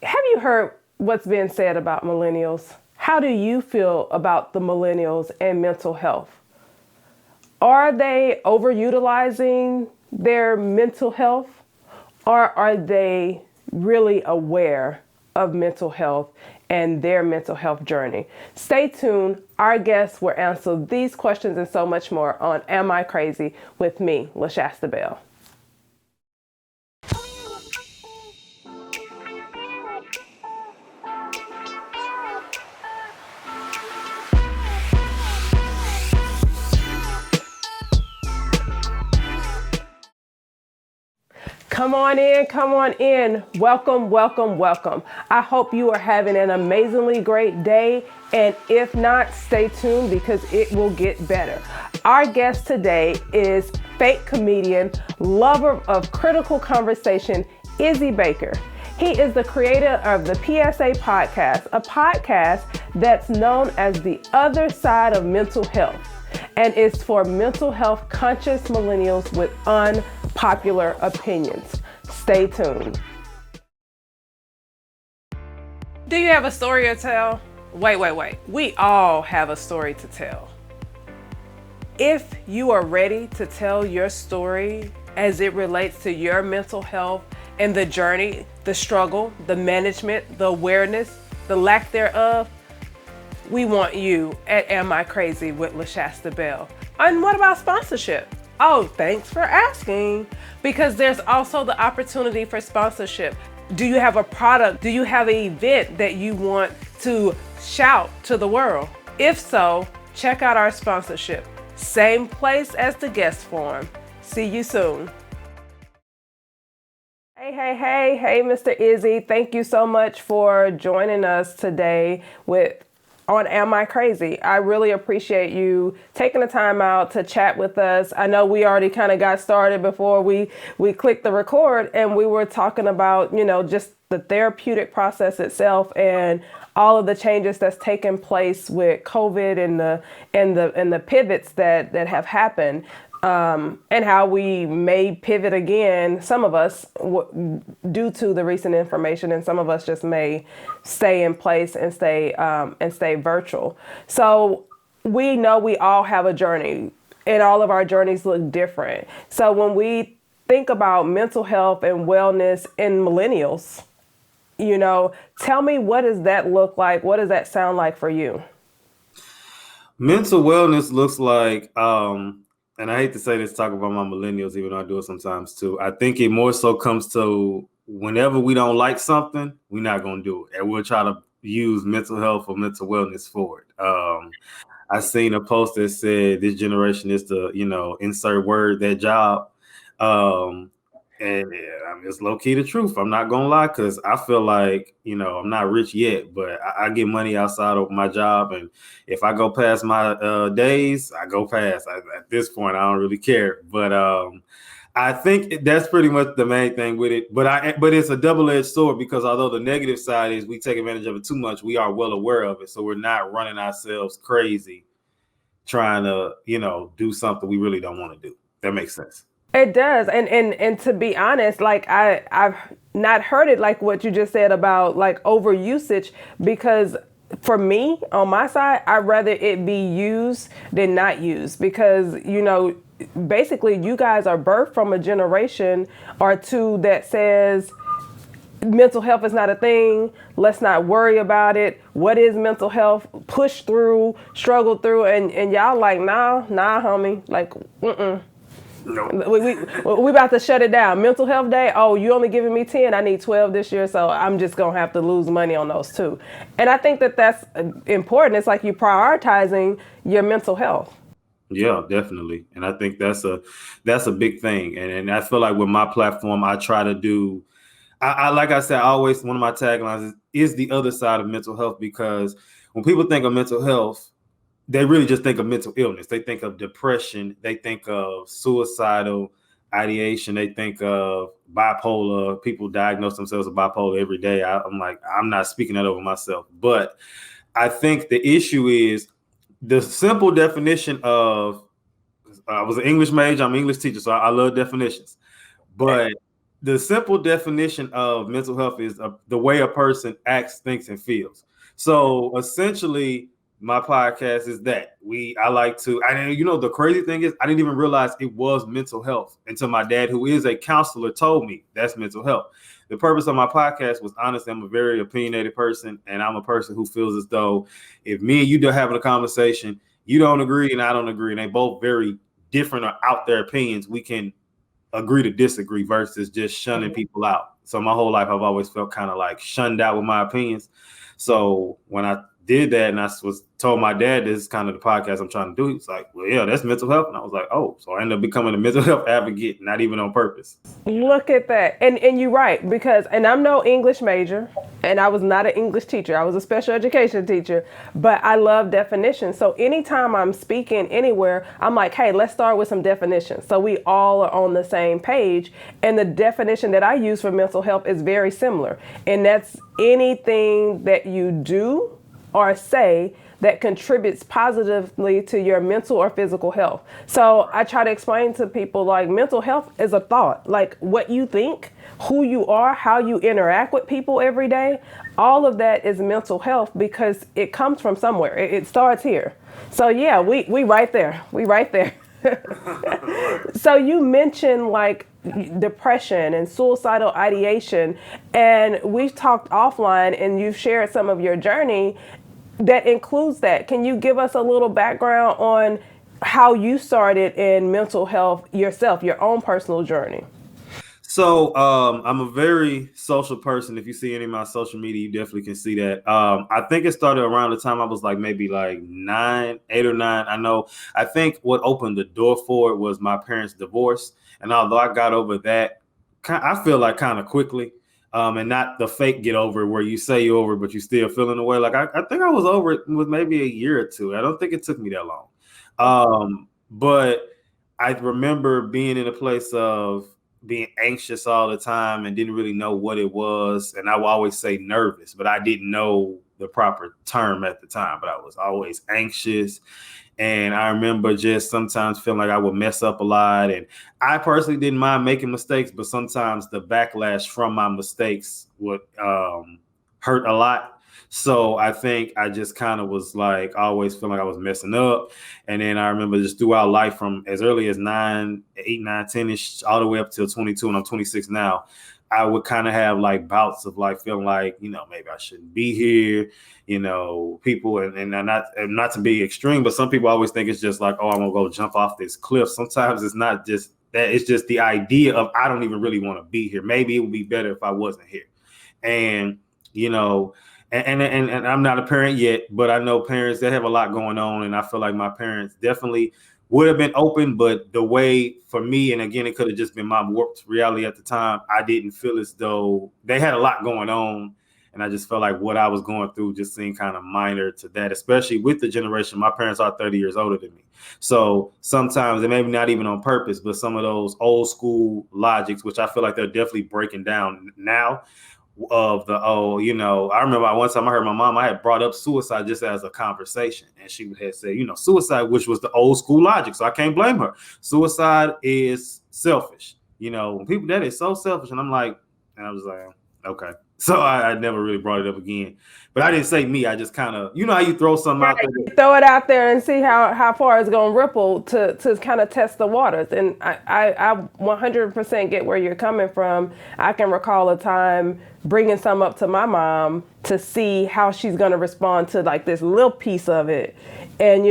Have you heard what's been said about millennials? How do you feel about the millennials and mental health? Are they overutilizing their mental health, or are they really aware of mental health and their mental health journey? Stay tuned. Our guests will answer these questions and so much more on Am I Crazy with me, LaShasta Bell. Come on in, come on in. Welcome, welcome, welcome. I hope you are having an amazingly great day. And if not, stay tuned because it will get better. Our guest today is fake comedian, lover of critical conversation, Izzy Baker. He is the creator of the P.S.A podcast, a podcast that's known as the other side of mental health, and it's for mental health conscious millennials with unpopular opinions. Stay tuned. Do you have a story to tell? Wait. We all have a story to tell. If you are ready to tell your story as it relates to your mental health and the journey, the struggle, the management, the awareness, the lack thereof, we want you at Am I Crazy with LaShasta Bell. And what about sponsorship? Oh, thanks for asking. Because there's also the opportunity for sponsorship. Do you have a product? Do you have an event that you want to shout to the world? If so, check out our sponsorship. Same place as the guest form. See you soon. Hey, Mr. Izzy. Thank you so much for joining us today on Am I Crazy? I really appreciate you taking the time out to chat with us. I know we already kind of got started before we clicked the record, and we were talking about, just the therapeutic process itself and all of the changes that's taken place with COVID and the pivots that have happened. And how we may pivot again, some of us, due to the recent information, and some of us just may stay in place and stay virtual. So we know we all have a journey, and all of our journeys look different. So when we think about mental health and wellness in millennials, tell me, what does that look like? What does that sound like for you? Mental wellness looks like, and I hate to say this, talk about my millennials, even though I do it sometimes too. I think it more so comes to whenever we don't like something, we're not going to do it. And we'll try to use mental health or mental wellness for it. I seen a post that said this generation is the, insert word, that job. And it's low key the truth. I'm not gonna lie, because I feel like, I'm not rich yet, but I get money outside of my job. And if I go past my days, I go past. At this point, I don't really care. But I think that's pretty much the main thing with it. But it's a double-edged sword, because although the negative side is we take advantage of it too much, we are well aware of it. So we're not running ourselves crazy trying to, do something we really don't want to do. That makes sense. It does. And to be honest, like I've not heard it like what you just said about like overusage, because for me, on my side, I'd rather it be used than not used, because, basically you guys are birthed from a generation or two that says mental health is not a thing. Let's not worry about it. What is mental health? Push through, struggle through. And y'all like, nah, homie. Like, No. We about to shut it down. Mental health day. Oh, you only giving me 10. I need 12 this year. So I'm just going to have to lose money on those too. And I think that that's important. It's like you prioritizing your mental health. Yeah, definitely. And I think that's a big thing. And I feel like with my platform, I try to do, I like I said, always one of my taglines is the other side of mental health, because when people think of mental health, they really just think of mental illness. They think of depression. They think of suicidal ideation. They think of bipolar. People diagnose themselves with bipolar every day. I'm like, I'm not speaking that over myself. But I think the issue is the simple definition of, I was an English major. I'm an English teacher, so I love definitions. But the simple definition of mental health is the way a person acts, thinks, and feels. So essentially, my podcast is that I like to. I the crazy thing is I didn't even realize it was mental health until my dad, who is a counselor, told me that's mental health. The purpose of my podcast was, honestly, I'm a very opinionated person, and I'm a person who feels as though if me and you are having a conversation, you don't agree and I don't agree, and they both very different or out their opinions, we can agree to disagree versus just shunning people out. So my whole life I've always felt kind of like shunned out with my opinions. So when I did that and I was told my dad this is kind of the podcast I'm trying to do, he's like, well, yeah, that's mental health. And I was like, oh, so I ended up becoming a mental health advocate, not even on purpose. Look at that. And you're right, because, and I'm no English major, and I was not an English teacher. I was a special education teacher, but I love definitions. So anytime I'm speaking anywhere, I'm like, hey, let's start with some definitions. So we all are on the same page. And the definition that I use for mental health is very similar. And that's anything that you do or say that contributes positively to your mental or physical health. So I try to explain to people, like, mental health is a thought, like what you think, who you are, how you interact with people every day. All of that is mental health because it comes from somewhere. It starts here. So yeah, we right there. We right there. So you mentioned like depression and suicidal ideation, and we've talked offline and you've shared some of your journey that includes that. Can you give us a little background on how you started in mental health yourself, your own personal journey? So I'm a very social person. If you see any of my social media, you definitely can see that. I think it started around the time I was like maybe like 8 or 9. I think what opened the door for it was my parents' divorce. And although I got over that, I feel like kind of quickly, and not the fake get over it where you say you're over it, but you still feeling the way. Like I think I was over it with maybe a year or two. I don't think it took me that long. But I remember being in a place of being anxious all the time and didn't really know what it was. And I would always say nervous, but I didn't know the proper term at the time, but I was always anxious. And I remember just sometimes feeling like I would mess up a lot. And I personally didn't mind making mistakes, but sometimes the backlash from my mistakes would hurt a lot. So I think I just kind of was like, always feeling like I was messing up. And then I remember just throughout life from as early as 9, 8, 9, 10-ish, all the way up till 22, and I'm 26 now, I would kind of have like bouts of like feeling like, maybe I shouldn't be here, people, and not to be extreme, but some people always think it's just like, oh, I'm gonna go jump off this cliff. Sometimes it's not just that, it's just the idea of I don't even really want to be here. Maybe it would be better if I wasn't here. And and I'm not a parent yet, but I know parents that have a lot going on, and I feel like my parents definitely would have been open, but the way for me, and again, it could have just been my warped reality at the time, I didn't feel as though they had a lot going on. And I just felt like what I was going through just seemed kind of minor to that, especially with the generation. My parents are 30 years older than me. So sometimes, and maybe not even on purpose, but some of those old school logics, which I feel like they're definitely breaking down now, of the, I remember one time I heard my mom, I had brought up suicide just as a conversation, and she had said, suicide, which was the old school logic. So I can't blame her. Suicide is selfish. When people, that is so selfish. And I'm like, and I was like, okay. So I never really brought it up again. But I didn't say me. I just kind of, how you throw something out there. You throw it out there and see how far it's going to ripple to kind of test the waters. And I 100% get where you're coming from. I can recall a time bringing some up to my mom to see how she's going to respond to like this little piece of it. And,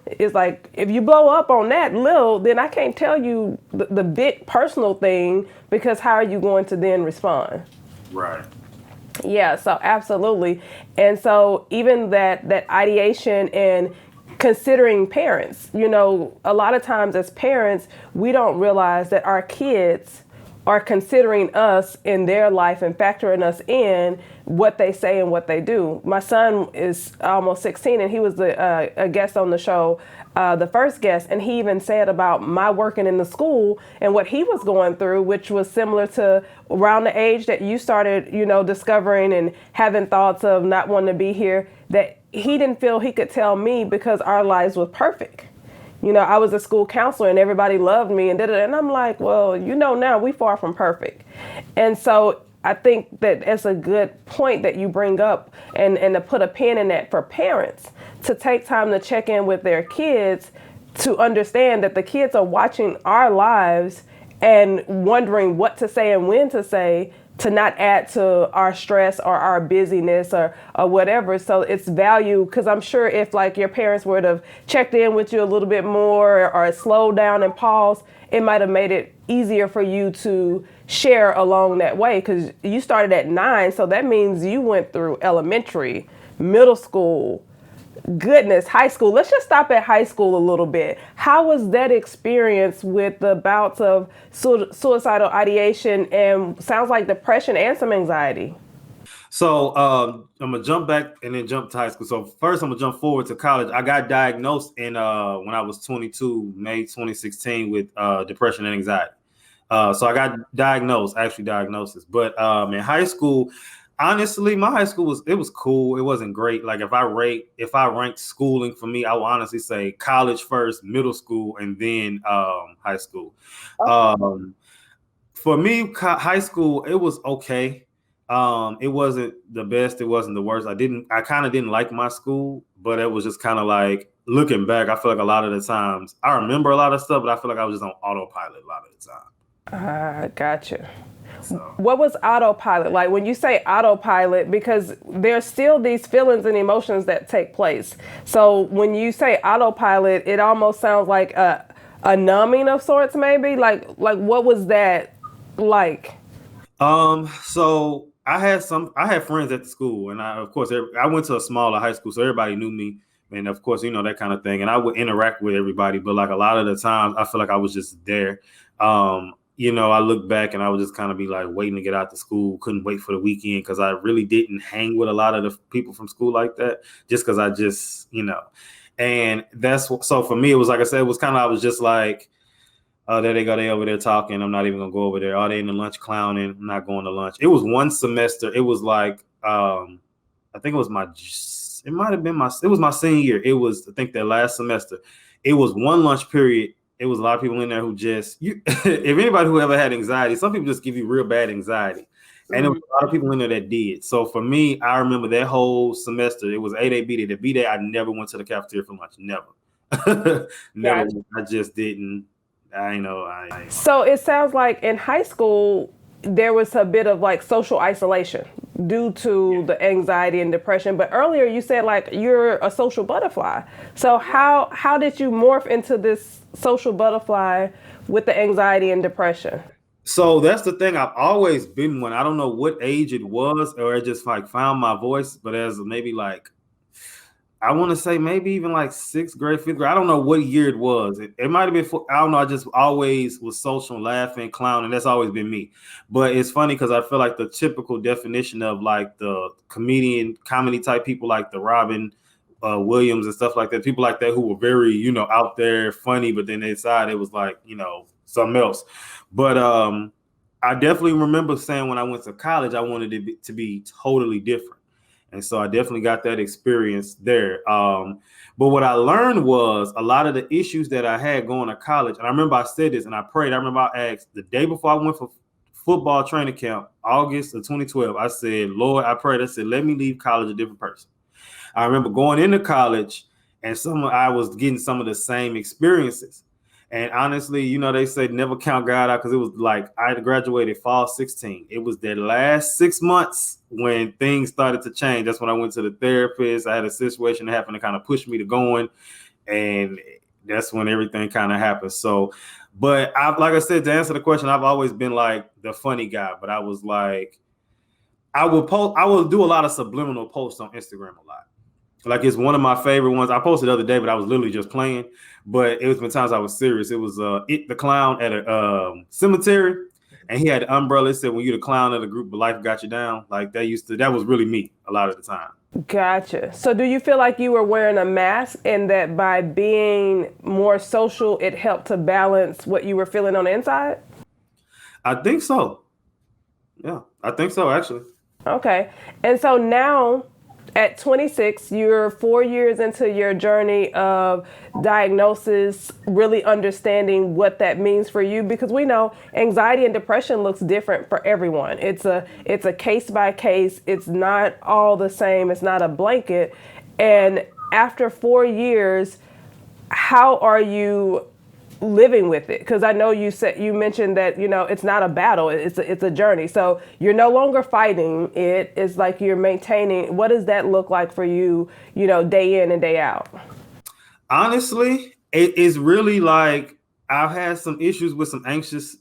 it's like, if you blow up on that little, then I can't tell you the big personal thing, because how are you going to then respond? Right. Yeah, so absolutely. And so even that ideation and considering parents, a lot of times as parents, we don't realize that our kids are considering us in their life and factoring us in what they say and what they do. My son is almost 16, and he was a guest on the show, the first guest, and he even said about my working in the school and what he was going through, which was similar to around the age that you started, discovering and having thoughts of not wanting to be here, that he didn't feel he could tell me because our lives were perfect. I was a school counselor and everybody loved me and did it. And I'm like, well, now we far from perfect. And so I think that it's a good point that you bring up, and to put a pin in that for parents to take time to check in with their kids, to understand that the kids are watching our lives and wondering what to say and when to say, to not add to our stress or our busyness or whatever. So it's value, because I'm sure if like your parents would have checked in with you a little bit more or slowed down and paused, it might have made it easier for you to share along that way, because you started at 9. So that means you went through elementary, middle school, goodness, high school. Let's just stop at high school a little bit. How was that experience with the bouts of suicidal ideation and sounds like depression and some anxiety? So I'm gonna jump back and then jump to high school. So first, I'm gonna jump forward to college. I got diagnosed in when I was 22, May 2016, with depression and anxiety. So I got actually diagnosis. But in high school, honestly, my high school was cool. It wasn't great. Like if I ranked schooling for me, I would honestly say college first, middle school, and then high school. Um, for me, high school, it was okay. It wasn't the best. It wasn't the worst. I kind of didn't like my school, but it was just kind of like, looking back, I feel like a lot of the times I remember a lot of stuff, but I feel like I was just on autopilot a lot of the time. Gotcha. So. What was autopilot like? When you say autopilot, because there's still these feelings and emotions that take place. So when you say autopilot, it almost sounds like a numbing of sorts, maybe. Like what was that like? So I had friends at the school, and of course I went to a smaller high school, so everybody knew me, and of course that kind of thing, and I would interact with everybody, but like a lot of the times I feel like I was just there. I look back and I would just kind of be like waiting to get out to school, couldn't wait for the weekend, because I really didn't hang with a lot of the people from school like that, just because I just and so for me it was, like I said, it was kind of, I was just like, oh, there they go. They over there talking. I'm not even going to go over there. Oh, they in the lunch clowning. I'm not going to lunch. It was one semester. It was like, I think it was it was my senior year. It was, I think, that last semester. It was one lunch period. It was a lot of people in there who just, if anybody who ever had anxiety, some people just give you real bad anxiety. And there was a lot of people in there that did. So for me, I remember that whole semester, it was A-Day, B-Day. The B-Day, I never went to the cafeteria for lunch. Never. Never. Gotcha. I just didn't. I know. So it sounds like in high school, there was a bit of like social isolation due to the anxiety and depression. But earlier you said like you're a social butterfly. So how did you morph into this social butterfly with the anxiety and depression? So that's the thing. I've always been one. I don't know what age it was, or I just like found my voice. But as maybe like, I want to say maybe even like 6th grade, 5th grade. I don't know what year it was. It might have been, I don't know. I just always was social, laughing, clowning. That's always been me. But it's funny because I feel like the typical definition of like the comedy type people, like the Robin Williams and stuff like that, people like that who were very, out there, funny, but then inside it was like, something else. But I definitely remember saying when I went to college, I wanted it to be totally different. And so I definitely got that experience there. But what I learned was a lot of the issues that I had going to college. And I remember I said this and I prayed. I remember I asked the day before I went for football training camp, August of 2012. I said, Lord, I prayed. I said, let me leave college a different person. I remember going into college and I was getting some of the same experiences. And honestly, they say never count God out, because it was like I graduated fall 16. It was the last 6 months when things started to change. That's when I went to the therapist. I had a situation that happened to kind of push me to going. And that's when everything kind of happened. So, but like I said, to answer the question, I've always been like the funny guy. But I was like, I will do a lot of subliminal posts on Instagram a lot. Like it's one of my favorite ones. I posted the other day, but I was literally just playing. But it was been times I was serious. It was It the clown at a cemetery, and he had an umbrella. It said, "When you're the clown of the group, but life got you down." Like that was really me a lot of the time. Gotcha. So do you feel like you were wearing a mask and that by being more social, it helped to balance what you were feeling on the inside? I think so. Yeah, I think so, actually. Okay. And so now At 26, you're 4 years into your journey of diagnosis, really understanding what that means for you, because we know anxiety and depression looks different for everyone. It's a case by case. It's not all the same. It's not a blanket. And after 4 years, how are you living with it? Because I know you mentioned that it's not a battle, it's a journey. So you're no longer fighting it. It's like you're maintaining. What does that look like for you, day in and day out? Honestly, it is really like I've had some issues with some anxious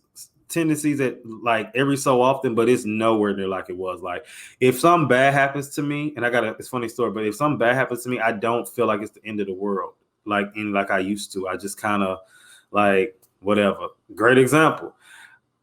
tendencies that like every so often, but it's nowhere near like it was. Like if something bad happens to me, and it's a funny story, but if something bad happens to me, I don't feel like it's the end of the world. Like I used to. I just kind of like whatever. Great example.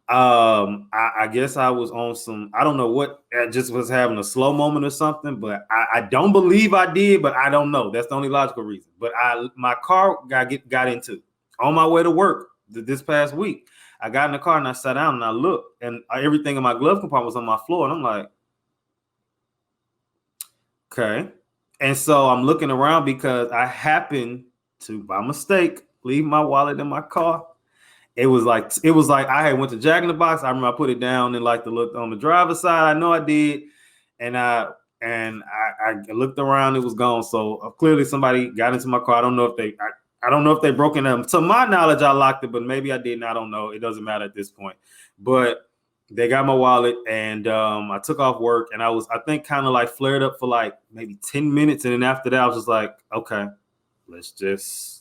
I guess I was on some, I don't know what, I just was having a slow moment or something, but I don't believe I did, but I don't know. That's the only logical reason. But my car got into on my way to work this past week. I got in the car and I sat down and I looked, and everything in my glove compartment was on my floor, and I'm like, okay. And so I'm looking around because I happened to, by mistake, leave my wallet in my car. It was like I had went to Jack in the Box. I remember I put it down and like to look on the driver's side. I know I did, and I looked around. It was gone. So clearly somebody got into my car. I don't know if they broke in. To my knowledge, I locked it, but maybe I didn't. I don't know. It doesn't matter at this point. But they got my wallet, and I took off work, and I think kind of like flared up for like maybe 10 minutes, and then after that I was just like, okay, let's just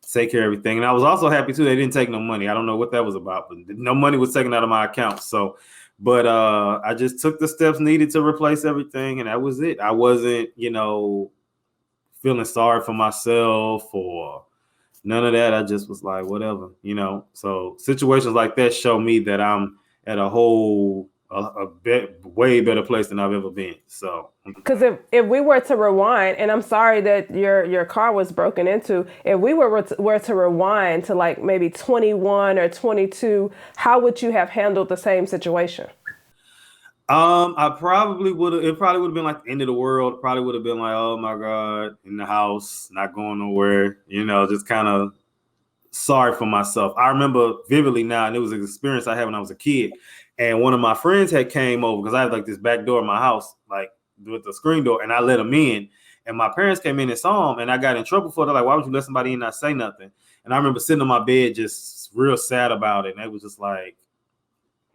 take care of everything. And I was also happy too, they didn't take no money. I don't know what that was about, but no money was taken out of my account. So, but I just took the steps needed to replace everything, and that was it. I wasn't, feeling sorry for myself or none of that. I just was like, whatever, So situations like that show me that I'm at a whole way better place than I've ever been. So because if we were to rewind, and I'm sorry that your car was broken into, if we were to rewind to like maybe 21 or 22, how would you have handled the same situation? I probably would have. It probably would have been like the end of the world. Probably would have been like, oh my god, in the house, not going nowhere. Just kind of sorry for myself. I remember vividly now, and it was an experience I had when I was a kid. And one of my friends had came over because I had like this back door in my house, like with the screen door, and I let them in. And my parents came in and saw him, and I got in trouble for it. They're like, why would you let somebody in and not say nothing? And I remember sitting on my bed just real sad about it. And they was just like,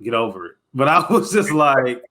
get over it. But I was just like,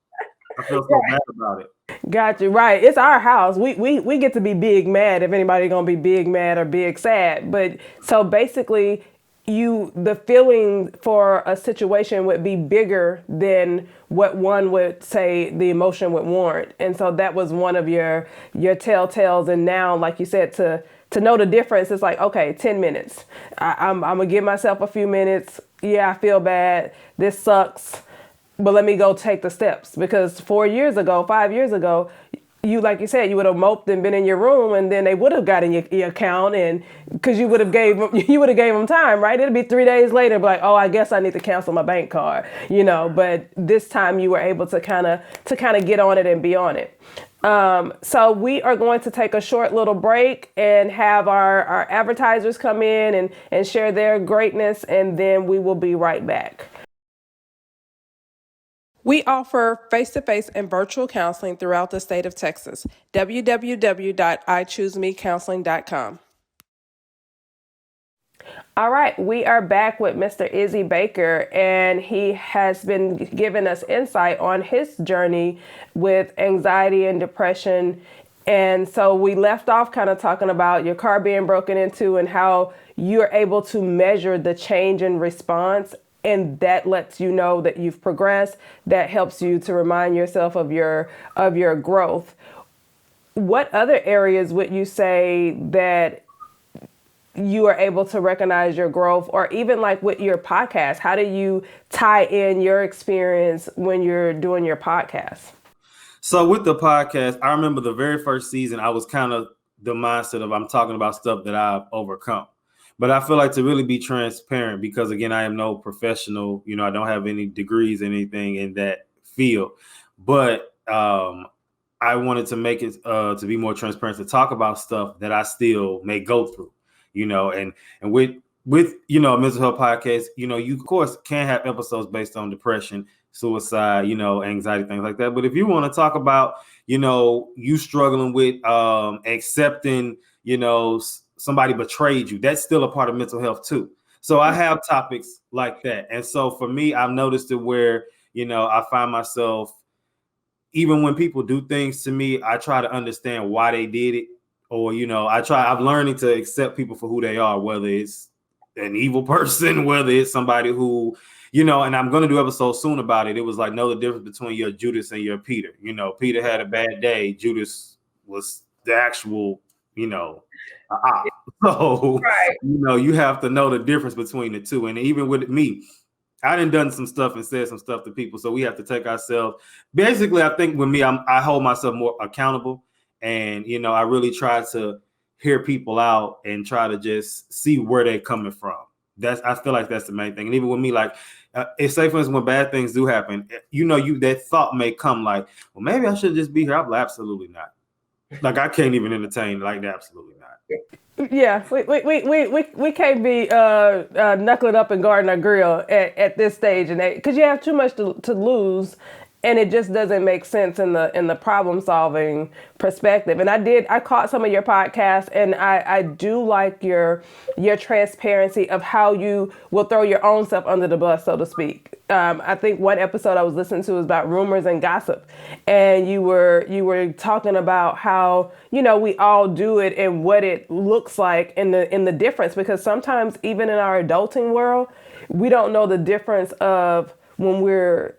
I feel so bad about it. Got you. Right. It's our house. We get to be big mad if anybody gonna be big mad or big sad. But so basically the feeling for a situation would be bigger than what one would say the emotion would warrant. And so that was one of your telltales. And now, like you said, to know the difference, it's like, okay, 10 minutes. I'm gonna give myself a few minutes. Yeah, I feel bad. This sucks. But let me go take the steps, because 4 years ago, 5 years ago, like you said, you would have moped and been in your room, and then they would have gotten your account, and because you would have gave them time, right? It'd be 3 days later, be like, oh, I guess I need to cancel my bank card, But this time you were able to kind of get on it and be on it. So we are going to take a short little break and have our advertisers come in and share their greatness, and then we will be right back. We offer face-to-face and virtual counseling throughout the state of Texas. www.ichoosemecounseling.com. All right, we are back with Mr. Izzy Baker, and he has been giving us insight on his journey with anxiety and depression. And so we left off kind of talking about your car being broken into and how you're able to measure the change in response. And that lets you know that you've progressed. That helps you to remind yourself of your growth. What other areas would you say that you are able to recognize your growth, or even like with your podcast? How do you tie in your experience when you're doing your podcast? So with the podcast, I remember the very first season, I was kind of the mindset of I'm talking about stuff that I've overcome. But I feel like to really be transparent, because again, I am no professional, I don't have any degrees, anything in that field. But I wanted to make it to be more transparent, to talk about stuff that I still may go through, and with a mental health podcast, you of course can have episodes based on depression, suicide, anxiety, things like that. But if you want to talk about, you struggling with accepting, somebody betrayed you, that's still a part of mental health too. So I have topics like that. And so for me, I've noticed it where, I find myself, even when people do things to me, I try to understand why they did it. Or, I'm learning to accept people for who they are, whether it's an evil person, whether it's somebody who, and I'm going to do episodes soon about it. It was like, know the difference between your Judas and your Peter. Peter had a bad day. Judas was the actual, so, Right. you have to know the difference between the two. And even with me, I done some stuff and said some stuff to people. So we have to take ourselves. Basically, I think with me, I hold myself more accountable. And, I really try to hear people out and try to just see where they're coming from. I feel like that's the main thing. And even with me, like, it's say for instance, when bad things do happen, that thought may come like, well, maybe I should just be here. I'm like, absolutely not. Like, I can't even entertain like that. Absolutely not. Yeah, we can't be knuckling up and guarding our grill at this stage, and because you have too much to lose, and it just doesn't make sense in the problem solving perspective. And I caught some of your podcasts, and I do like your transparency of how you will throw your own self under the bus, so to speak. I think one episode I was listening to was about rumors and gossip, and you were talking about how we all do it and what it looks like in the difference, because sometimes even in our adulting world, we don't know the difference of when we're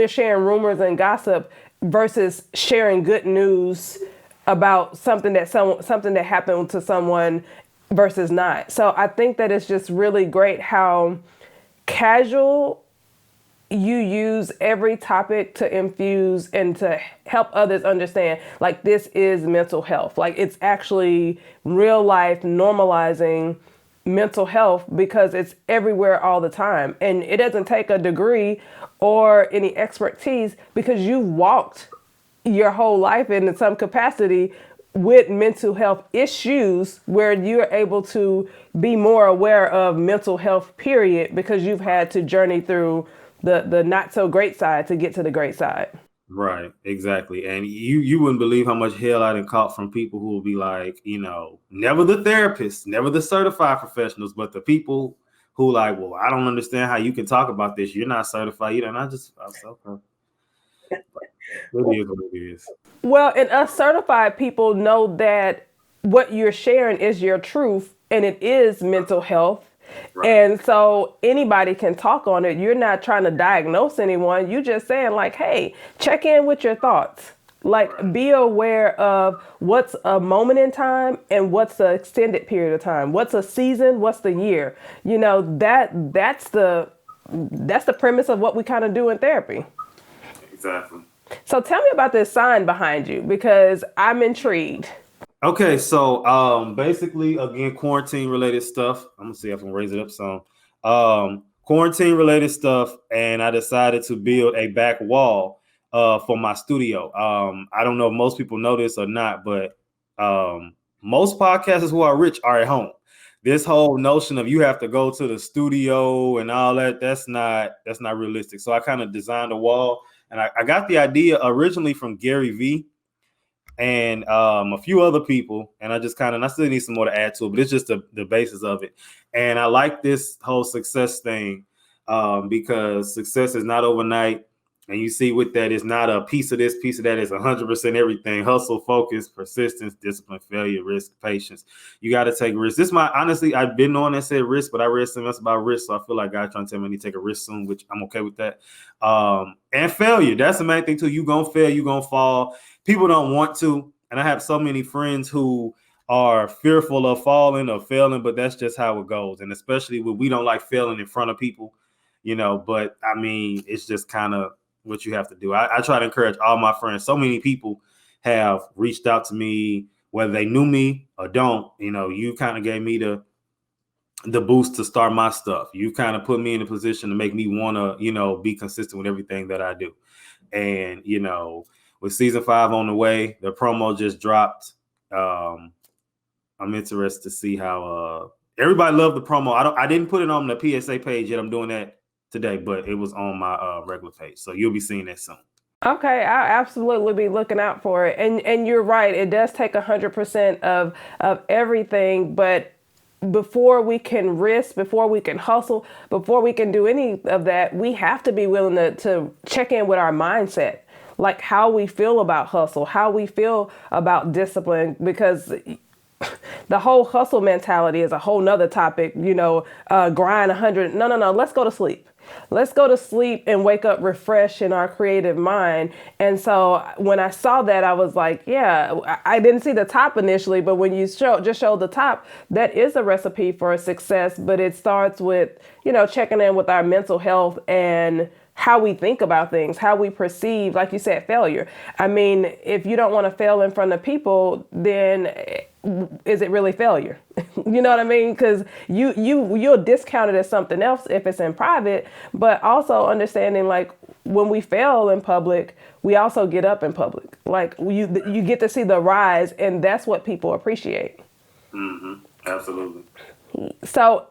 sharing rumors and gossip versus sharing good news about something that happened to someone versus not. So I think that it's just really great how casual you use every topic to infuse and to help others understand, like, this is mental health. Like, it's actually real life normalizing mental health because it's everywhere all the time. And it doesn't take a degree or any expertise, because you've walked your whole life in some capacity with mental health issues, where you're able to be more aware of mental health, period, because you've had to journey through the not so great side to get to the great side. Right, exactly. And you wouldn't believe how much hell I done caught from people who will be like, never the therapists, never the certified professionals, but the people who like, well, I don't understand how you can talk about this. You're not certified either. And I was okay. It is what it is. Well, and us certified people know that what you're sharing is your truth, and it is mental health. Right. And so anybody can talk on it. You're not trying to diagnose anyone. You're just saying, like, hey, check in with your thoughts. Like, be aware of what's a moment in time and what's an extended period of time. What's a season? What's the year? That's the premise of what we kind of do in therapy. Exactly. So tell me about this sign behind you, because I'm intrigued. Okay, so basically, again, quarantine related stuff. I'm gonna see if I can raise it up some. Quarantine related stuff, and I decided to build a back wall for my studio. I don't know if most people know this or not, but most podcasters who are rich are at home. This whole notion of you have to go to the studio and all that's not realistic. So I kind of designed a wall, and I got the idea originally from Gary Vee and a few other people, and I still need some more to add to it, but it's just the basis of it. And I like this whole success thing because success is not overnight. And you see with that, it's not a piece of this, piece of that. It's 100% everything. Hustle, focus, persistence, discipline, failure, risk, patience. You got to take risks. Honestly, I've been on that said risk, but I read something else about risk. So I feel like God trying to tell me I need to take a risk soon, which I'm okay with that. And failure. That's the main thing too. You going to fail, you going to fall. People don't want to. And I have so many friends who are fearful of falling or failing, but that's just how it goes. And especially when we don't like failing in front of people, but I mean, it's just kind of what you have to do. I try to encourage all my friends. So many people have reached out to me, whether they knew me or don't. You kind of gave me the boost to start my stuff. You kind of put me in a position to make me want to, be consistent with everything that I do. And, with season 5 on the way. The promo just dropped. I'm interested to see how everybody loved the promo. I didn't put it on the P.S.A. page yet. I'm doing that today, but it was on my regular page, so you'll be seeing that soon. Okay, I'll absolutely be looking out for it. And you're right, it does take 100% of everything, but before we can risk, before we can hustle, before we can do any of that, we have to be willing to check in with our mindset, like how we feel about hustle, how we feel about discipline, because the whole hustle mentality is a whole nother topic, grind 100. No, let's go to sleep. Let's go to sleep and wake up refreshed in our creative mind. And so when I saw that, I was like, yeah, I didn't see the top initially, but when you just showed the top, that is a recipe for success. But it starts with, checking in with our mental health and how we think about things, how we perceive, like you said, failure. I mean, if you don't want to fail in front of people, then is it really failure? You know what I mean? Because you'll discount it as something else if it's in private, but also understanding, like, when we fail in public, we also get up in public. Like, you get to see the rise, and that's what people appreciate. Mm-hmm. Absolutely. So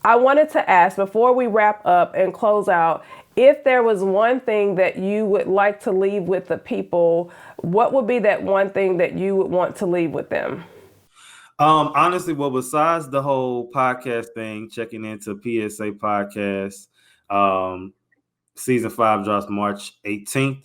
I wanted to ask, before we wrap up and close out, if there was one thing that you would like to leave with the people, what would be that one thing that you would want to leave with them? Honestly, well, besides the whole podcast thing, checking into P.S.A. podcast, season 5 drops March 18th,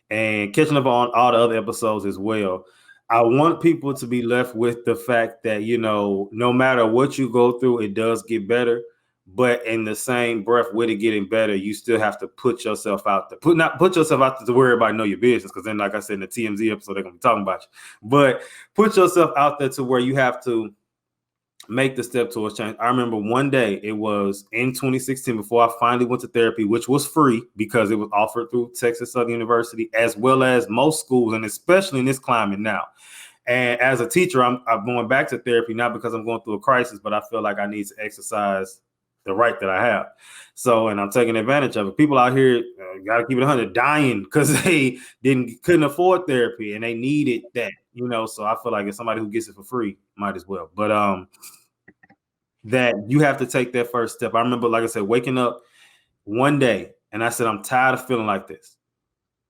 and catching up on all the other episodes as well. I want people to be left with the fact that, no matter what you go through, it does get better. But in the same breath, with it getting better, you still have to put yourself out there. Put yourself out there to where everybody know your business, because then, like I said in the TMZ episode, they're gonna be talking about you. But put yourself out there to where you have to make the step towards change. I remember one day, it was in 2016, before I finally went to therapy, which was free because it was offered through Texas Southern University, as well as most schools, and especially in this climate now. And as a teacher, I'm going back to therapy, not because I'm going through a crisis, but I feel like I need to exercise the right that I have. So, and I'm taking advantage of it. People out here, got to keep it 100, dying because they couldn't afford therapy and they needed that, so I feel like if somebody who gets it for free, might as well. But that you have to take that first step. I remember, like I said, waking up one day and I said, I'm tired of feeling like this.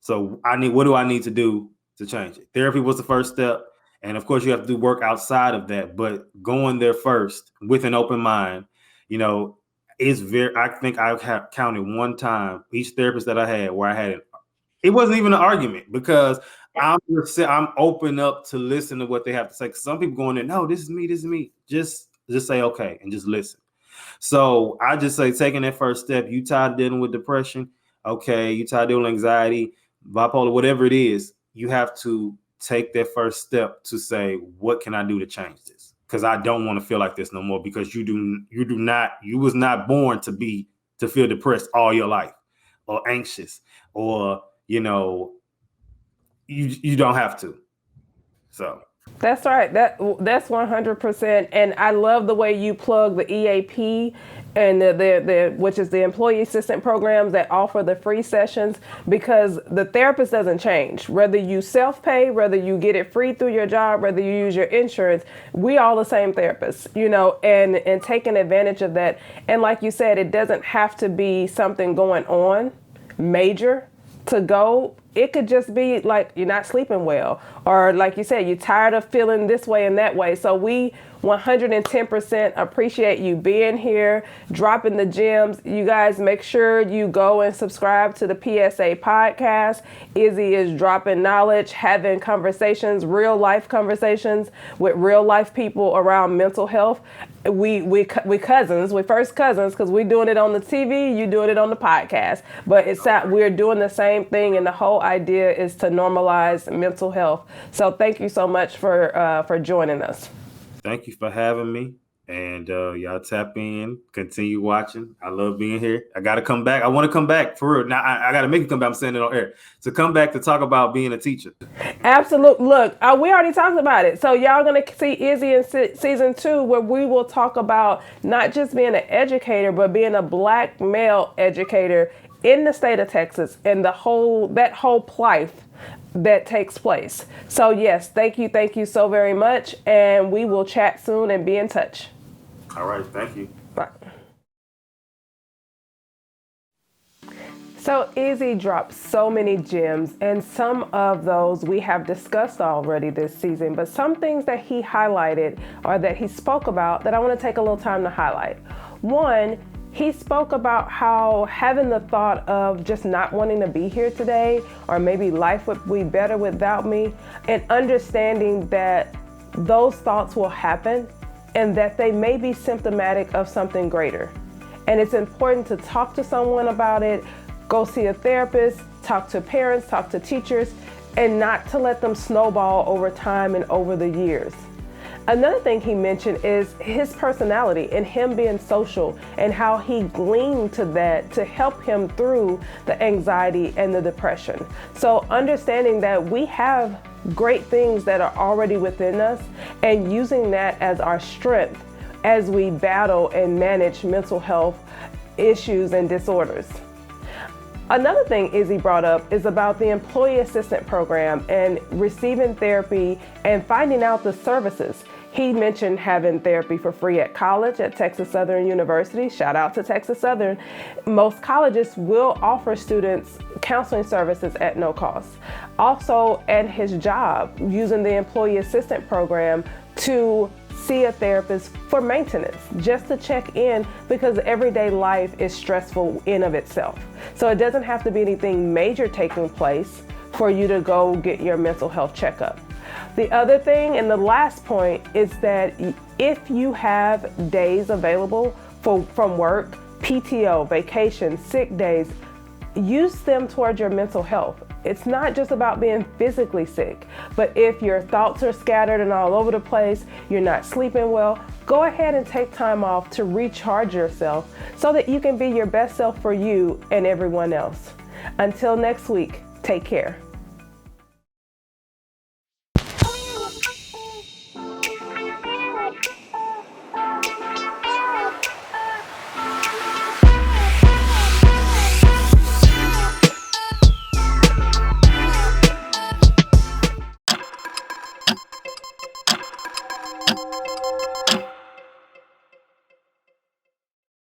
So what do I need to do to change it? Therapy was the first step. And of course you have to do work outside of that, but going there first with an open mind, I think I have counted one time each therapist that I had where I had it wasn't even an argument, because I'm open up to listen to what they have to say. Because some people go in there, no, this is me. Just say okay and just listen. So I just say, taking that first step, you tired of dealing with depression, okay, you tired of dealing with anxiety, bipolar, whatever it is, you have to take that first step to say, what can I do to change this? Because I don't want to feel like this no more, because you was not born to feel depressed all your life, or anxious, or you don't have to. So That's right. That's 100%. And I love the way you plug the EAP and the which is the employee assistant programs that offer the free sessions, because the therapist doesn't change. Whether you self-pay, whether you get it free through your job, whether you use your insurance, we all the same therapists, and taking advantage of that. And like you said, it doesn't have to be something going on major to go. It could just be like you're not sleeping well, or like you said, you're tired of feeling this way and that way. So we 110% appreciate you being here, dropping the gems. You guys make sure you go and subscribe to the P.S.A. podcast. Izzy is dropping knowledge, having conversations, real life conversations with real life people around mental health. We cousins, we first cousins, because we're doing it on the TV, you doing it on the podcast. But we're doing the same thing, and the whole idea is to normalize mental health. So thank you so much for joining us. Thank you for having me. And y'all tap in, continue watching. I love being here. I got to come back. I want to come back for real. Now I got to make you come back. I'm saying it on air. To come back to talk about being a teacher. Absolutely. Look, we already talked about it. So y'all going to see Izzy in season 2, where we will talk about not just being an educator, but being a Black male educator in the state of Texas, and that whole plight that takes place. So yes, thank you so very much, and we will chat soon and be in touch. All right, thank you. Bye. So Izzy dropped so many gems, and some of those we have discussed already this season, but some things that he highlighted or that he spoke about that I want to take a little time to highlight. One, he spoke about how having the thought of just not wanting to be here today, or maybe life would be better without me, and understanding that those thoughts will happen and that they may be symptomatic of something greater. And it's important to talk to someone about it, go see a therapist, talk to parents, talk to teachers, and not to let them snowball over time and over the years. Another thing he mentioned is his personality and him being social and how he gleaned to that to help him through the anxiety and the depression. So understanding that we have great things that are already within us and using that as our strength as we battle and manage mental health issues and disorders. Another thing Izzy brought up is about the employee assistant program and receiving therapy and finding out the services. He mentioned having therapy for free at college at Texas Southern University. Shout out to Texas Southern. Most colleges will offer students counseling services at no cost. Also at his job, using the employee assistant program to see a therapist for maintenance, just to check in, because everyday life is stressful in of itself. So it doesn't have to be anything major taking place for you to go get your mental health checkup. The other thing, and the last point, is that if you have days available from work, PTO, vacation, sick days, use them towards your mental health. It's not just about being physically sick, but if your thoughts are scattered and all over the place, you're not sleeping well, go ahead and take time off to recharge yourself so that you can be your best self for you and everyone else. Until next week, take care.